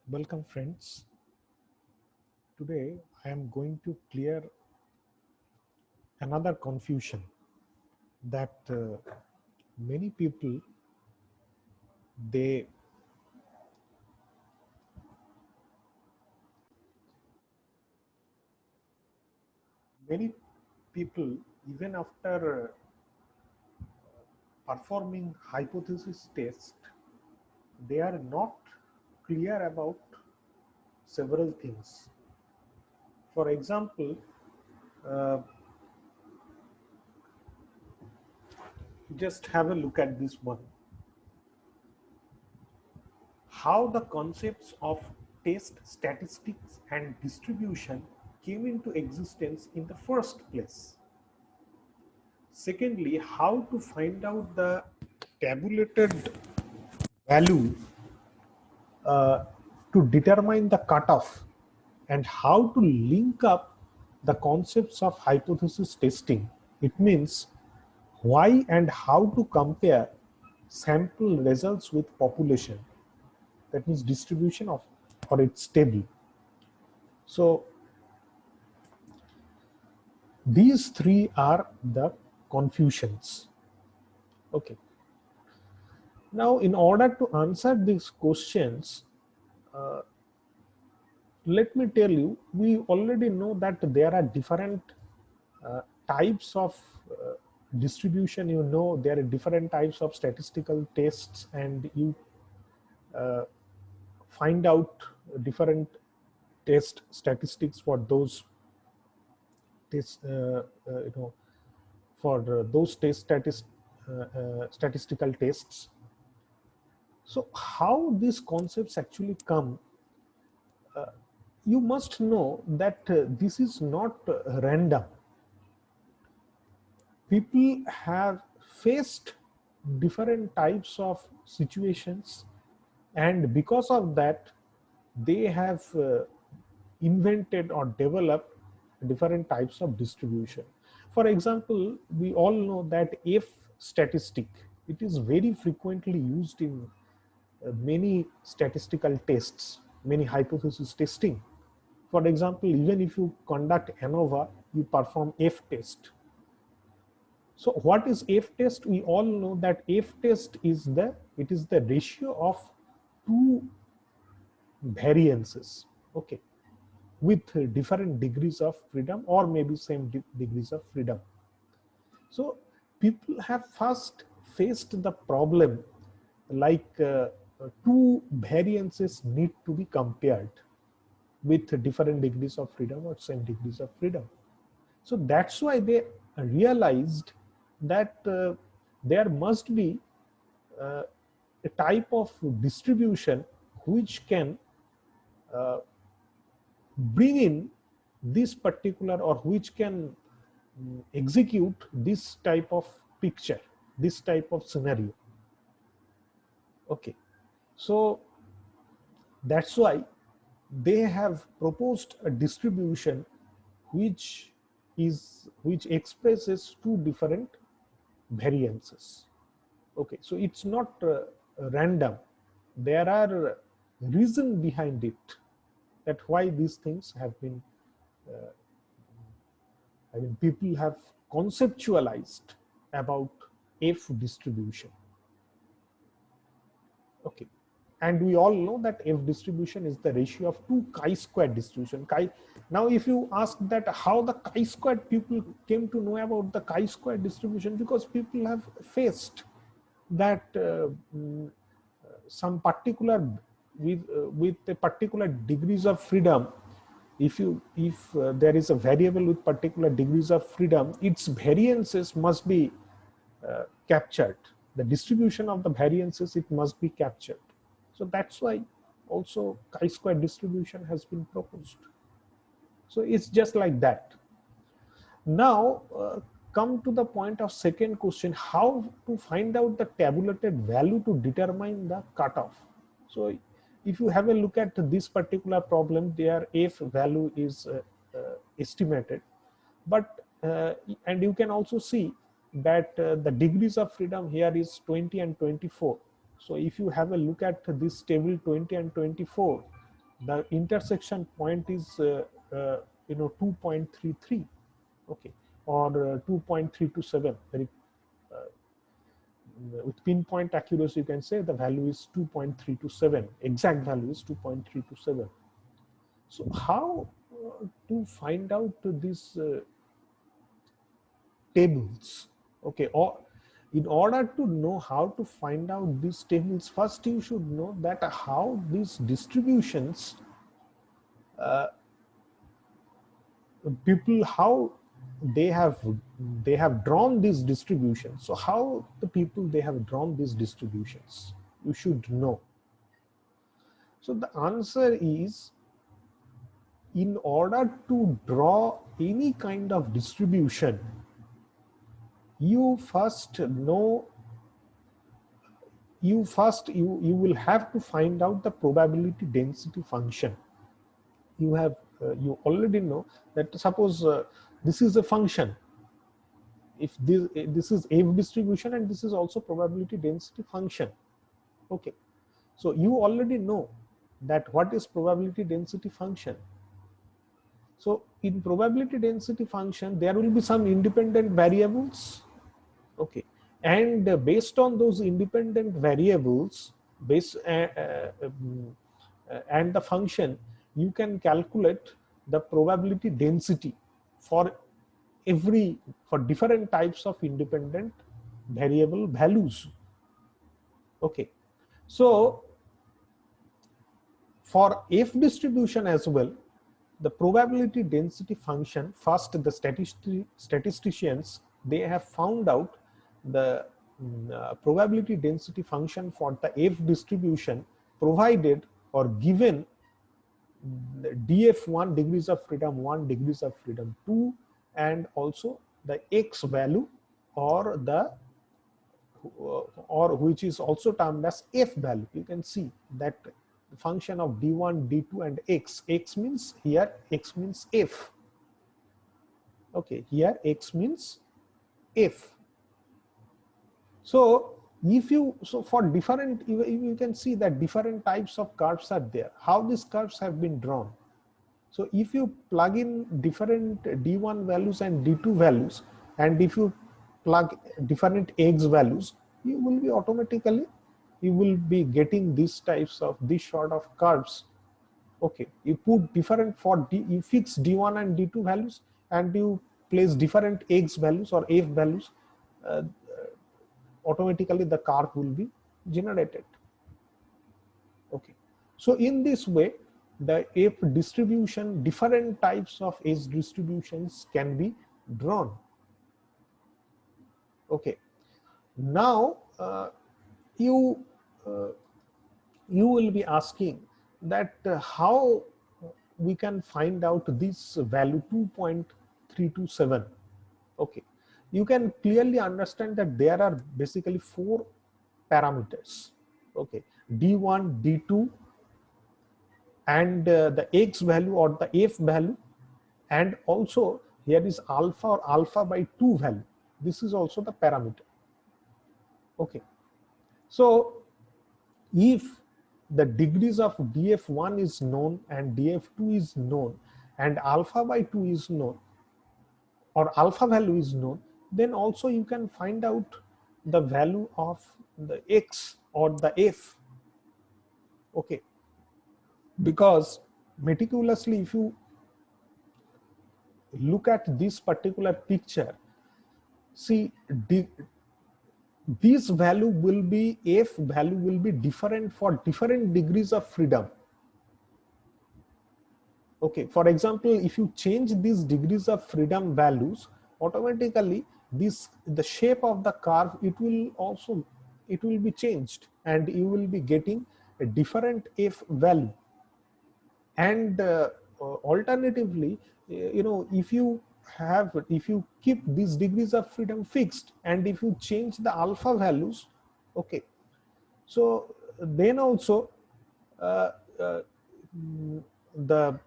Welcome friends. Today I am going to clear another confusion that many people they many people even after performing hypothesis test they are not clear about several things. For example, uh, just have a look at this one. How the concepts of test statistics and distribution came into existence in the first place. Secondly, how to find out the tabulated value uh, to determine the cutoff, and how to link up the concepts of hypothesis testing. It means why and how to compare sample results with population, that means distribution of or its table. So these three are the confusions. Okay. Now, in order to answer these questions, uh, let me tell you, we already know that there are different types of distribution. You know, there are different types of statistical tests, and you uh, find out different test statistics for those tests. For those statistical tests. So, how these concepts actually come? You must know that this is not random. People have faced different types of situations, and because of that they have invented or developed different types of distribution. For example, we all know that F statistic, it is very frequently used in many statistical tests, many hypothesis testing. For example, even if you conduct ANOVA, you perform F test. So what is F test? We all know that F test is the ratio of two variances, okay, with different degrees of freedom or maybe same degrees of freedom. So people have first faced the problem like two variances need to be compared with different degrees of freedom or same degrees of freedom. So that's why they realized that there must be uh, a type of distribution which can uh, bring in this particular, or which can execute this type of picture, this type of scenario. Okay, so that's why they have proposed a distribution which expresses two different variances. Okay, so it's not random. There are reason behind it, that why these things have been people have conceptualized about F distribution. Okay, and we all know that F distribution is the ratio of two chi-square distribution. Now if you ask that how the chi-square, people came to know about the chi-square distribution, because people have faced that some particular, with a particular degrees of freedom, if there is a variable with particular degrees of freedom, its variances must be captured. The distribution of the variances, it must be captured. So that's why also chi-square distribution has been proposed. So it's just like that. Now come to the point of second question: how to find out the tabulated value to determine the cutoff. So if you have a look at this particular problem, their F value is estimated, but and you can also see that the degrees of freedom here is 20 and 24. So if you have a look at this table 20 and 24, the intersection point is 2.33, okay, or 2.327. Very with pinpoint accuracy, you can say the value is 2.327. Exact value is 2.327. So how to find out these tables? Okay, or in order to know how to find out these tables, first you should know that how these distributions, people, how they have drawn these distributions. So how the people they have drawn these distributions, you should know. So the answer is, in order to draw any kind of distribution, you first know, you will have to find out the probability density function. You already know that, suppose this is a function. If this is F distribution and this is also probability density function, okay, so you already know that what is probability density function. So in probability density function, there will be some independent variables, okay, and based on those independent variables, and the function, you can calculate the probability density for for different types of independent variable values, okay. So for F distribution as well, the probability density function, first the statisticians, they have found out the probability density function for the F distribution provided or given the df1 degrees of freedom, 1 degrees of freedom 2, and also the x value, or the or which is also termed as f value. You can see that the function of d1, d2 and x means, here x means f, okay, here x means f. So if you, so for different, you can see that different types of curves are there. How these curves have been drawn? So if you plug in different d1 values and d2 values, and if you plug different x values, you will be automatically, you will be getting these types of, this sort of curves, okay. You put different, for D, you fix d1 and d2 values, and you place different x values or f values, automatically the curve will be generated, okay. So in this way, the F distribution, different types of H distributions can be drawn, okay. Now you you will be asking that how we can find out this value 2.327, okay. You can clearly understand that there are basically 4 parameters, okay, d1, d2, and the x value or the f value, and also here is alpha or alpha by 2 value. This is also the parameter, okay. So if the degrees of df1 is known and df2 is known and alpha by 2 is known, or alpha value is known, then also you can find out the value of the x or the f, okay. Because meticulously, if you look at this particular picture, see, this value will be, f value will be different for different degrees of freedom, okay. For example, if you change these degrees of freedom values, automatically this, the shape of the curve, it will also, it will be changed, and you will be getting a different f value. And alternatively, if you have, if you keep these degrees of freedom fixed, and if you change the alpha values, okay, so then also uh, uh, the,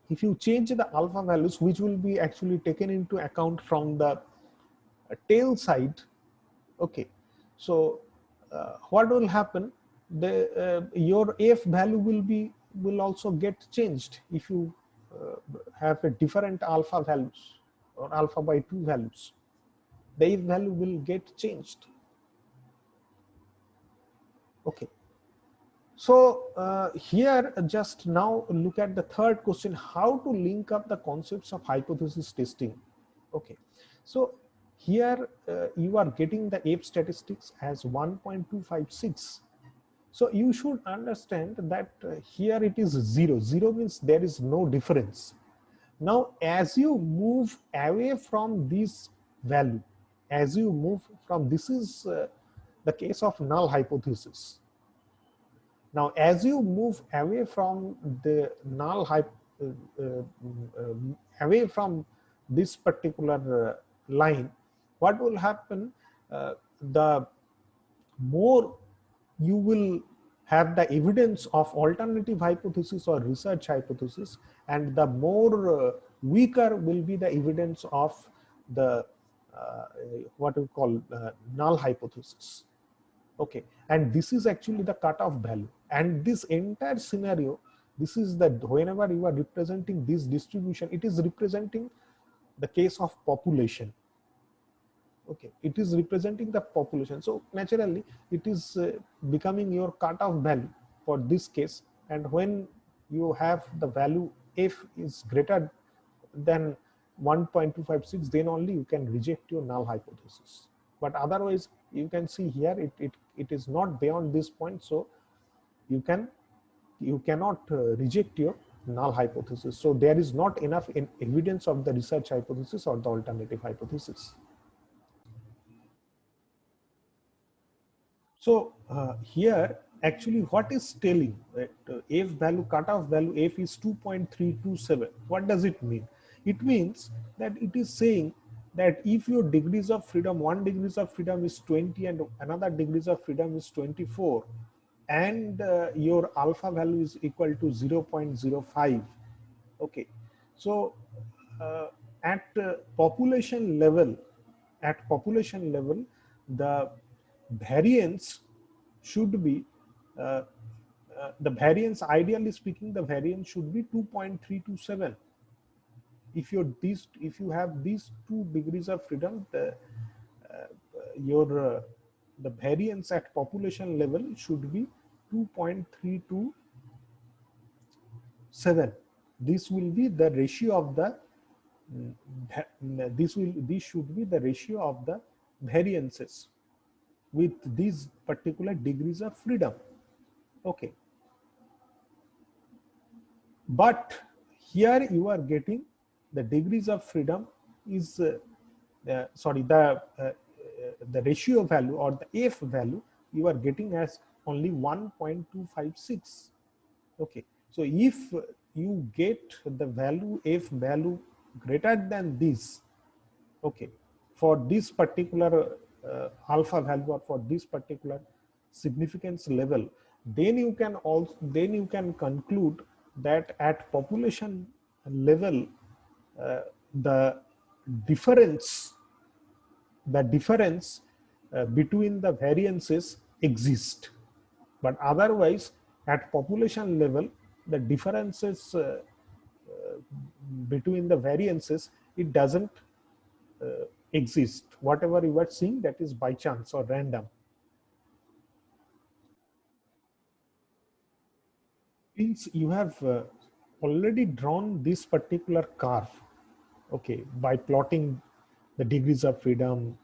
if you change the alpha values, which will be actually taken into account from the tail side, okay. So what will happen, the your f value will be will also get changed if you have a different alpha values or alpha by 2 values. The F value will get changed. Okay. So here just now look at the third question, how to link up the concepts of hypothesis testing. Okay, so here you are getting the F statistics as 1.256. So you should understand that here it is 0. 0 means there is no difference. Now as you move away from this value, as you move from, this is the case of null hypothesis. Now, as you move away from the null away from this particular line, what will happen? The more you will have the evidence of alternative hypothesis or research hypothesis, and the more weaker will be the evidence of the what we call null hypothesis. Okay, and this is actually the cutoff value, and this entire scenario, this is the, whenever you are representing this distribution, it is representing the case of population. Okay, it is representing the population, so naturally it is becoming your cutoff value for this case. And when you have the value f is greater than 1.256, then only you can reject your null hypothesis. But otherwise, you can see here it is not beyond this point, so you cannot reject your null hypothesis. So there is not enough evidence of the research hypothesis or the alternative hypothesis. So here actually what is telling that f value, cutoff value f is 2.327. What does it mean? It means that it is saying that if your degrees of freedom, one degrees of freedom is 20 and another degrees of freedom is 24, and your alpha value is equal to 0.05. Okay, so at population level, the variance should be the variance, ideally speaking, the variance should be 2.327. If you have these 2 degrees of freedom, the the variance at population level should be 2.327. This will be the ratio of the this should be the ratio of the variances with these particular degrees of freedom. Okay, but here you are getting the degrees of freedom is the ratio value or the f value you are getting as only 1.256. okay, so if you get the value f value greater than this, okay, for this particular alpha value or for this particular significance level, then you can conclude that at population level the difference between the variances exist, but otherwise at population level the differences between the variances, it doesn't exist. Whatever you are seeing, that is by chance or random. Means you have already drawn this particular curve, okay, by plotting the degrees of freedom,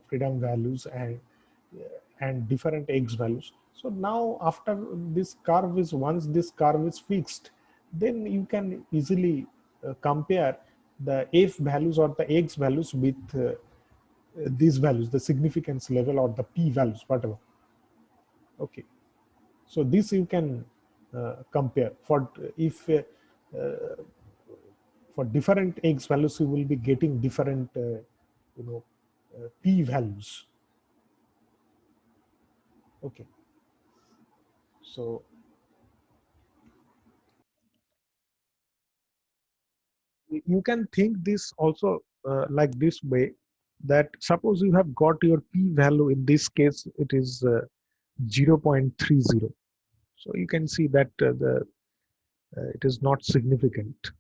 freedom values, and different x values. So now after this curve is, once this curve is fixed, then you can easily compare the f values or the x values with these values, the significance level or the p values, whatever. Okay, so this you can compare. For if for different x values you will be getting different p values. Okay, so you can think this also like this way, that suppose you have got your p value, in this case it is 0.30. So you can see that it is not significant.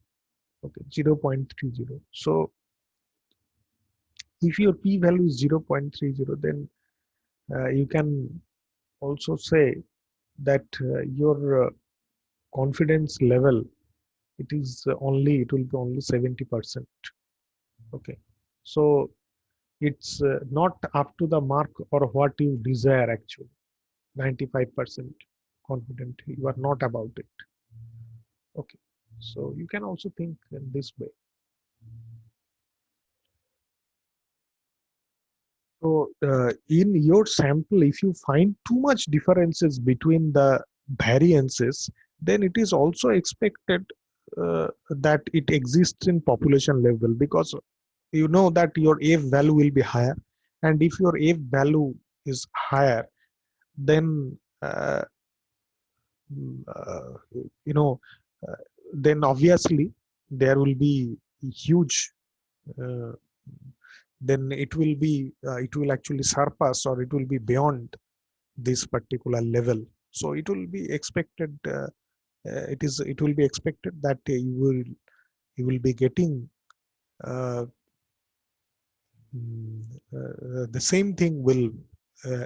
Okay, 0.30. So if your p-value is 0.30, then you can also say that your confidence level, it will be only 70%. Okay, so it's not up to the mark or what you desire. Actually 95% confident, you are not about it. Okay, so you can also think in this way. So in your sample, if you find too much differences between the variances, then it is also expected that it exists in population level, because you know that your F value will be higher, and if your F value is higher, then uh, you know uh, then obviously there will be huge uh, then it will actually surpass, or it will be beyond this particular level. So it will be expected it will be expected that you will be getting uh, the same thing will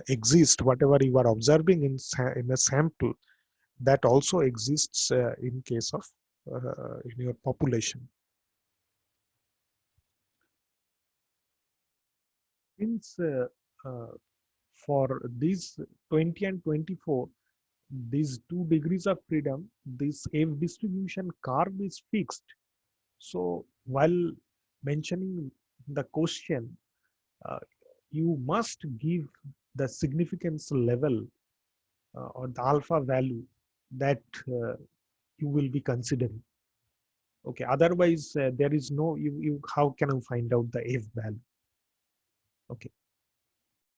exist, whatever you are observing in a sample, that also exists in case of in your population. Since for these 20 and 24, these 2 degrees of freedom, this F distribution curve is fixed. So while mentioning the question, uh, you must give the significance level or the alpha value that you will be considering. Okay, otherwise there is no, you how can you find out the F value? Okay.